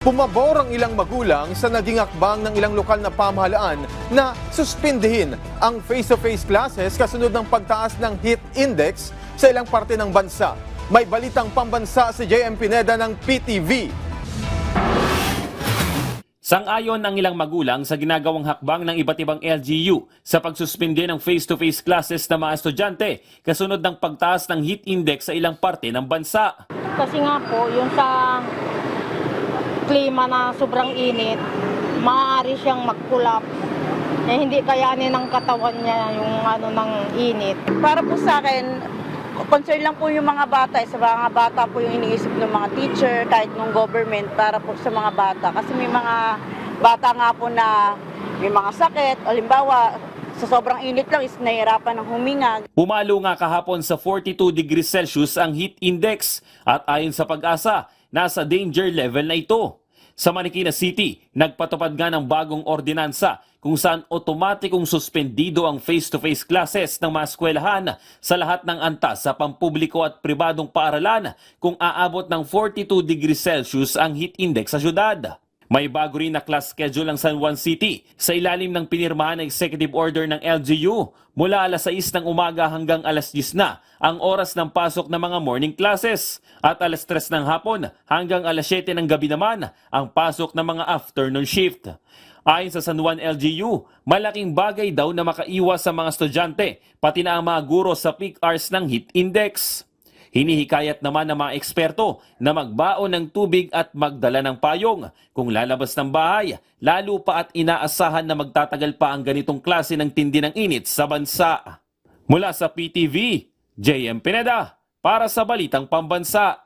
Pumabor ang ilang magulang sa naging akbang ng ilang lokal na pamahalaan na suspindihin ang face-to-face classes kasunod ng pagtaas ng heat index sa ilang parte ng bansa. May balitang pambansa si JM Pineda ng PTV. Sang-ayon ang ilang magulang sa ginagawang hakbang ng iba't ibang LGU sa pagsuspindi ng face-to-face classes ng mga estudyante kasunod ng pagtaas ng heat index sa ilang parte ng bansa. Kasi nga po, yung sa klima na sobrang init, maaari siyang magkulap. Hindi kayanin ng katawan niya yung ng init. Para po sa akin, concern lang po yung mga bata. Sa mga bata po yung iniisip ng mga teacher, kahit ng government, para po sa mga bata. Kasi may mga bata nga po na may mga sakit. Halimbawa, sa sobrang init lang is nahihirapan ng huminga. Pumalo nga kahapon sa 42 degrees Celsius ang heat index at ayon sa Pag-asa, nasa danger level na ito. Sa Marikina City, nagpatupad nga ng bagong ordinansa kung saan otomatikong suspendido ang face-to-face classes ng mga eskwelahan sa lahat ng antas sa pampubliko at pribadong paaralan kung aabot ng 42 degrees Celsius ang heat index sa syudad. May bago rin na class schedule ang San Juan City sa ilalim ng pinirmahan na executive order ng LGU. Mula alas 6 ng umaga hanggang alas 10 na ang oras ng pasok ng mga morning classes at alas 3 ng hapon hanggang alas 7 ng gabi naman ang pasok ng mga afternoon shift. Ayon sa San Juan LGU, malaking bagay daw na makaiwas sa mga estudyante pati na ang mga guro sa peak hours ng heat index. Hinihikayat naman ng mga eksperto na magbaon ng tubig at magdala ng payong kung lalabas ng bahay, lalo pa at inaasahan na magtatagal pa ang ganitong klase ng tindi ng init sa bansa. Mula sa PTV, JM Pineda para sa Balitang Pambansa.